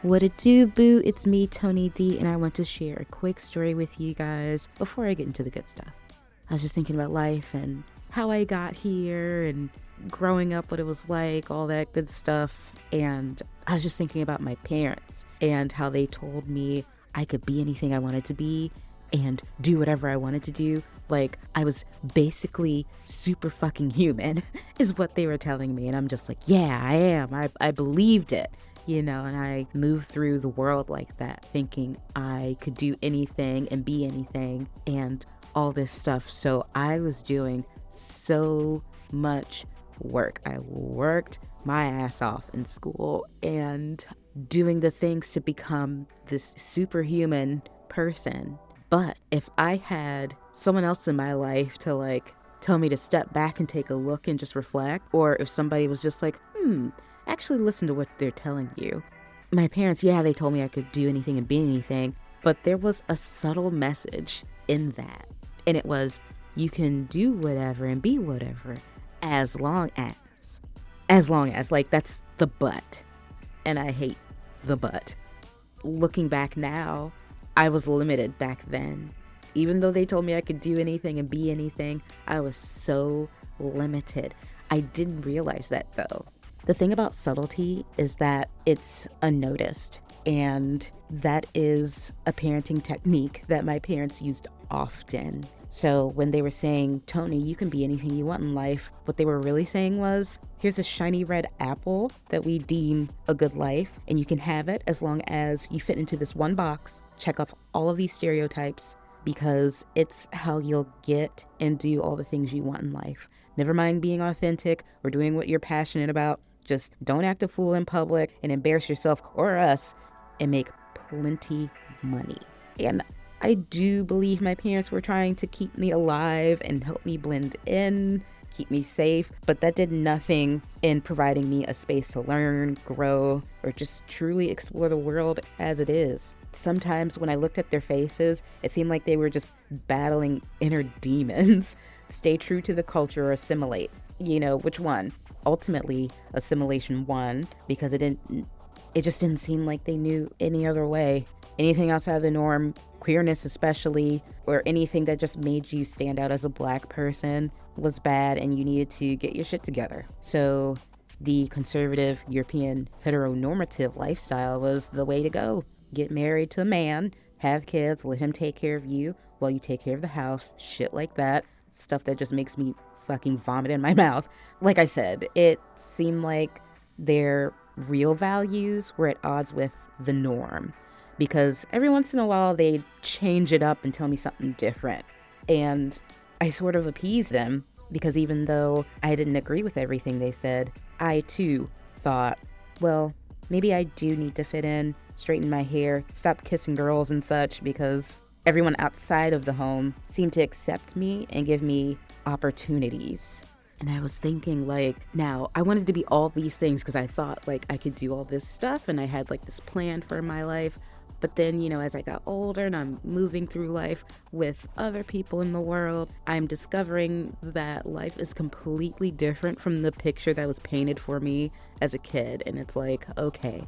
What it do, boo? It's me, Toni D, and I want to share a quick story with you guys before I get into the good stuff. I was just thinking about life and how I got here and growing up, what it was like, all that good stuff. And I was just thinking about my parents and how they told me I could be anything I wanted to be and do whatever I wanted to do. Like, I was basically super fucking human, is what they were telling me. And I'm just like, yeah, I am. I believed it. And I moved through the world like that, thinking I could do anything and be anything and all this stuff. So I was doing so much work. I worked my ass off in school and doing the things to become this superhuman person. But if I had someone else in my life to tell me to step back and take a look and just reflect, or if somebody was just like, actually listen to what they're telling you. My parents, yeah, they told me I could do anything and be anything, but there was a subtle message in that. And it was, you can do whatever and be whatever as long as, like, that's the but. And I hate the but. Looking back now, I was limited back then. Even though they told me I could do anything and be anything, I was so limited. I didn't realize that though. The thing about subtlety is that it's unnoticed, and that is a parenting technique that my parents used often. So when they were saying, Toni, you can be anything you want in life, what they were really saying was, here's a shiny red apple that we deem a good life, and you can have it as long as you fit into this one box, check off all of these stereotypes, because it's how you'll get and do all the things you want in life. Never mind being authentic or doing what you're passionate about. Just don't act a fool in public and embarrass yourself or us and make plenty money. And I do believe my parents were trying to keep me alive and help me blend in, keep me safe, but that did nothing in providing me a space to learn, grow, or just truly explore the world as it is. Sometimes when I looked at their faces, it seemed like they were just battling inner demons. Stay true to the culture or assimilate. Which one? Ultimately, assimilation won because it just didn't seem like they knew any other way. Anything outside of the norm, queerness especially, or anything that just made you stand out as a Black person was bad, and you needed to get your shit together. So the conservative European heteronormative lifestyle was the way to go. Get married to a man, have kids, let him take care of you while you take care of the house, shit like that. Stuff that just makes me fucking vomit in my mouth. Like I said, it seemed like their real values were at odds with the norm, because every once in a while they'd change it up and tell me something different. And I sort of appeased them, because even though I didn't agree with everything they said, I too thought, well, maybe I do need to fit in, straighten my hair, stop kissing girls and such, because everyone outside of the home seemed to accept me and give me opportunities. And I was thinking, now I wanted to be all these things because I thought I could do all this stuff, and I had this plan for my life. But then, as I got older and I'm moving through life with other people in the world, I'm discovering that life is completely different from the picture that was painted for me as a kid. And it's okay,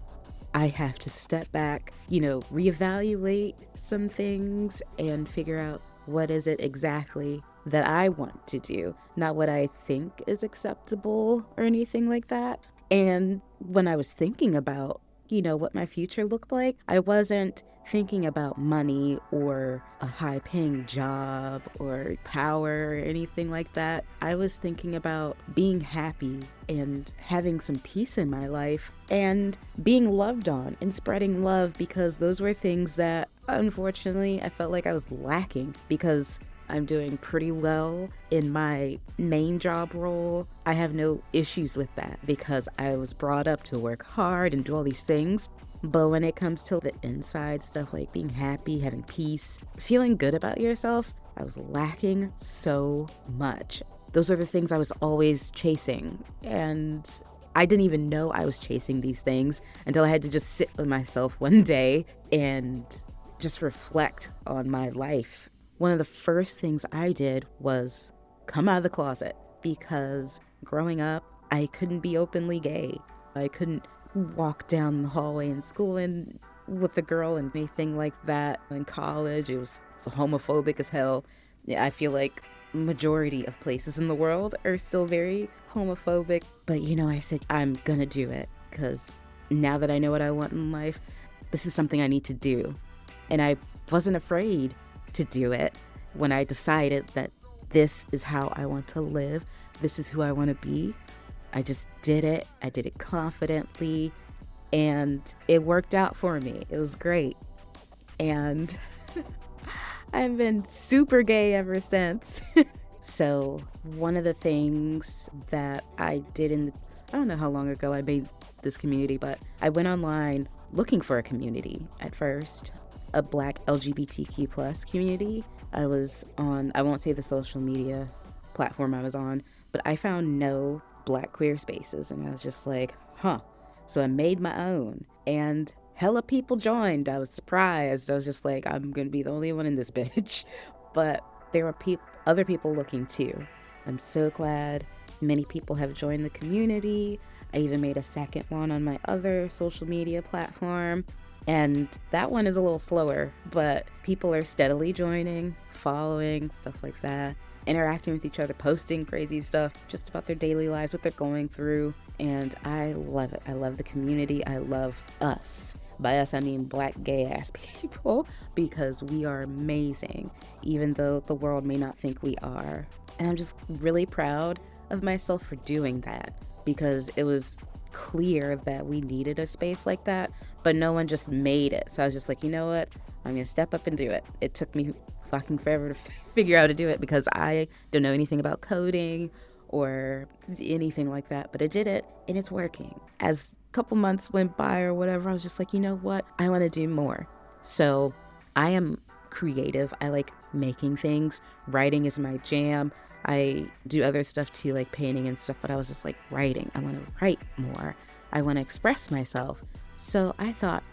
I have to step back, reevaluate some things and figure out what is it exactly that I want to do, not what I think is acceptable or anything like that. And when I was thinking about, what my future looked like, I wasn't thinking about money or a high paying job or power or anything like that. I was thinking about being happy and having some peace in my life and being loved on and spreading love, because those were things that unfortunately I felt like I was lacking, because I'm doing pretty well in my main job role. I have no issues with that because I was brought up to work hard and do all these things. But when it comes to the inside stuff, like being happy, having peace, feeling good about yourself, I was lacking so much. Those are the things I was always chasing. And I didn't even know I was chasing these things until I had to just sit with myself one day and just reflect on my life. One of the first things I did was come out of the closet, because growing up, I couldn't be openly gay. I couldn't walk down the hallway in school and with a girl and anything like that. In college, it was homophobic as hell. Yeah, I feel like majority of places in the world are still very homophobic. But I said I'm gonna do it because now that I know what I want in life, this is something I need to do. And I wasn't afraid to do it when I decided that this is how I want to live. This is who I want to be. I just did it. I did it confidently, and it worked out for me. It was great. And I've been super gay ever since. So one of the things that I did I don't know how long ago I made this community, but I went online looking for a community at first, a Black LGBTQ plus community. I was on, I won't say the social media platform I was on, but I found no Black queer spaces, and I was just like, huh. So I made my own, and hella people joined. I was surprised. I was just like, I'm gonna be the only one in this bitch. But there were other people looking too. I'm so glad many people have joined the community. I even made a second one on my other social media platform, and that one is a little slower, but people are steadily joining, following, stuff like that, interacting with each other, posting crazy stuff just about their daily lives, what they're going through, and I love it. I love the community. I love us. By us, I mean Black gay ass people, because we are amazing, even though the world may not think we are. And I'm just really proud of myself for doing that, because it was clear that we needed a space like that, but no one just made it. So I was just like, you know what? I'm gonna step up and do it. It took me fucking forever to figure out how to do it, because I don't know anything about coding or anything like that, but I did it, and it's working. As a couple months went by or whatever, I was just like, you know what? I want to do more. So I am creative. I like making things. Writing is my jam. I do other stuff too, like painting and stuff, but I was just like, writing. I want to write more. I want to express myself. So I thought,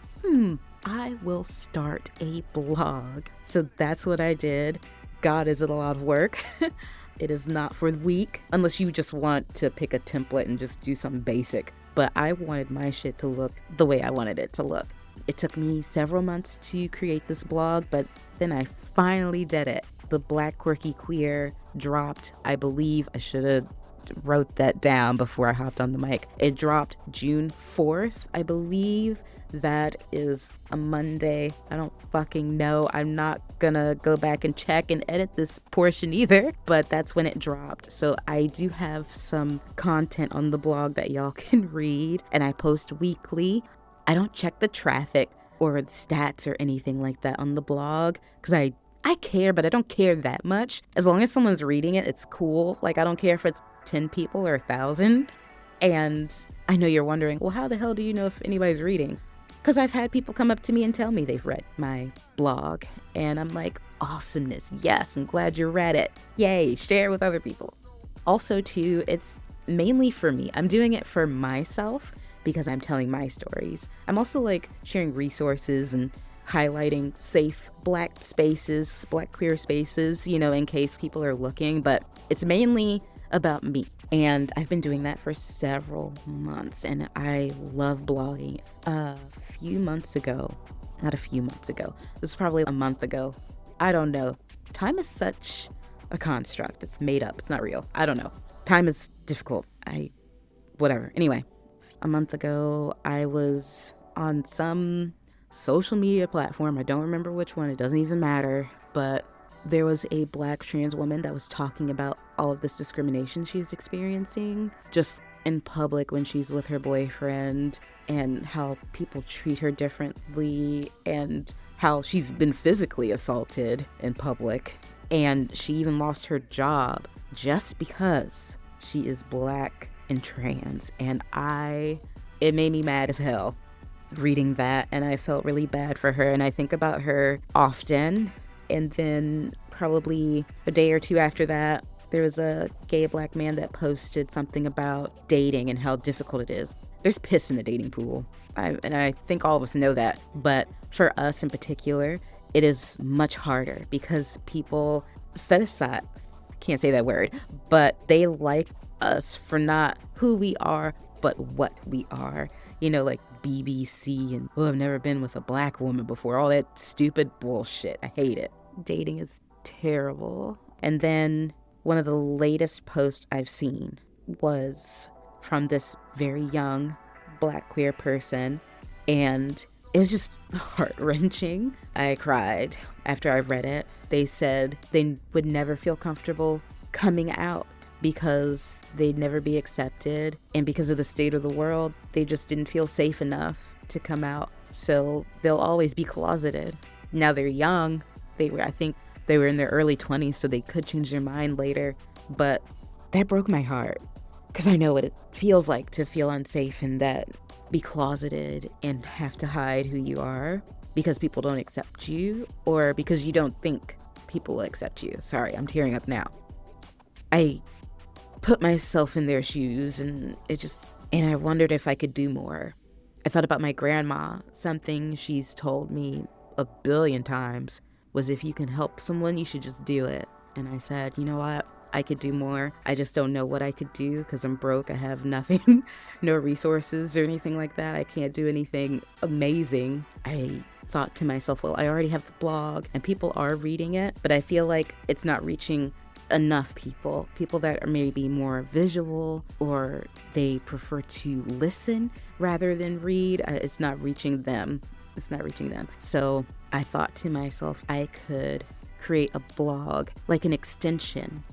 I will start a blog. So that's what I did. God, is it a lot of work? It is not for the weak, unless you just want to pick a template and just do something basic. But I wanted my shit to look the way I wanted it to look. It took me several months to create this blog, but then I finally did it. The Black Quirky Queer dropped, I believe, I should have wrote that down before I hopped on the mic. It dropped June 4th, I believe. That is a Monday. I don't fucking know. I'm not gonna go back and check and edit this portion either, but that's when it dropped. So I do have some content on the blog that y'all can read, and I post weekly. I don't check the traffic or the stats or anything like that on the blog, because I care, but I don't care that much. As long as someone's reading it, it's cool. Like, I don't care if it's 10 people or 1,000. And I know you're wondering, well, how the hell do you know if anybody's reading? Because I've had people come up to me and tell me they've read my blog. And I'm like, awesomeness. Yes, I'm glad you read it. Yay, share with other people. Also, too, it's mainly for me. I'm doing it for myself because I'm telling my stories. I'm also like sharing resources and highlighting safe Black spaces, Black queer spaces, in case people are looking. But it's mainly about me. And I've been doing that for several months, and I love blogging. This is probably a month ago. I don't know. Time is such a construct. It's made up. It's not real. I don't know. Time is difficult. Whatever. Anyway, a month ago, I was on some social media platform. I don't remember which one. It doesn't even matter. But there was a Black trans woman that was talking about all of this discrimination she was experiencing just in public when she's with her boyfriend, and how people treat her differently, and how she's been physically assaulted in public. And she even lost her job just because she is Black and trans. And it made me mad as hell reading that, and I felt really bad for her, and I think about her often. And then probably a day or two after that, there was a gay Black man that posted something about dating and how difficult it is. There's piss in the dating pool. And I think all of us know that. But for us in particular, it is much harder because people fetishize, can't say that word, but they like us for not who we are, but what we are. like BBC and, oh, I've never been with a black woman before. All that stupid bullshit. I hate it. Dating is terrible. And then one of the latest posts I've seen was from this very young Black queer person, and it was just heart-wrenching. I cried after I read it. They said they would never feel comfortable coming out because they'd never be accepted, and because of the state of the world, they just didn't feel safe enough to come out. So they'll always be closeted. Now they're young. I think they were in their early 20s, so they could change their mind later. But that broke my heart, because I know what it feels like to feel unsafe and that be closeted and have to hide who you are because people don't accept you, or because you don't think people will accept you. Sorry, I'm tearing up now. I put myself in their shoes, and I wondered if I could do more. I thought about my grandma. Something she's told me a billion times was, if you can help someone, you should just do it. And I said, you know what? I could do more. I just don't know what I could do because I'm broke. I have nothing, no resources or anything like that. I can't do anything amazing. I thought to myself, well, I already have the blog and people are reading it, but I feel like it's not reaching enough people that are maybe more visual, or they prefer to listen rather than read. It's not reaching them. So I thought to myself, I could create a blog, like an extension.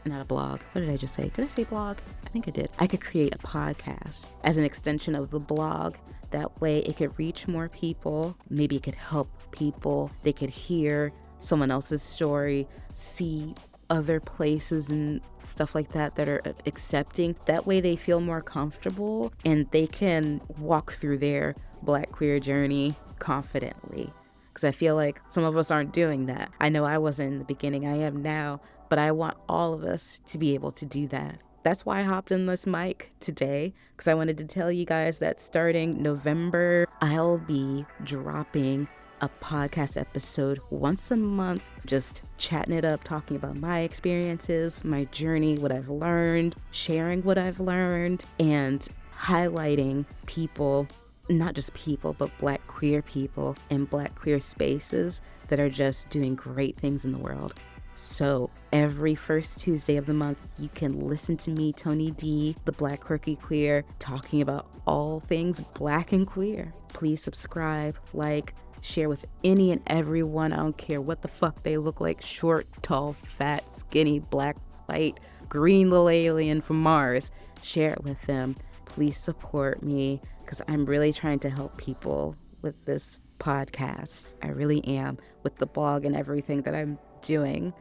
Not a blog. What did I just say? Did I say blog? I think I did. I could create a podcast as an extension of the blog. That way it could reach more people. Maybe it could help people. They could hear someone else's story, see other places and stuff like that are accepting. That way they feel more comfortable and they can walk through their Black queer journey confidently. Because I feel like some of us aren't doing that. I know I wasn't in the beginning. I am now. But I want all of us to be able to do that. That's why I hopped in this mic today, because I wanted to tell you guys that starting November, I'll be dropping a podcast episode once a month, just chatting it up, talking about my experiences, my journey, what I've learned, sharing what I've learned, and highlighting people, not just people, but Black queer people and Black queer spaces that are just doing great things in the world. So every first Tuesday of the month, you can listen to me, Toni D, the Black Quirky Queer, talking about all things Black and queer. Please subscribe, like, share with any and everyone. I don't care what the fuck they look like. Short, tall, fat, skinny, black, white, green little alien from Mars. Share it with them. Please support me, because I'm really trying to help people with this podcast. I really am, with the blog and everything that I'm doing.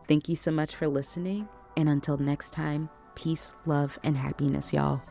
Thank you so much for listening, and until next time, peace, love, and happiness, y'all.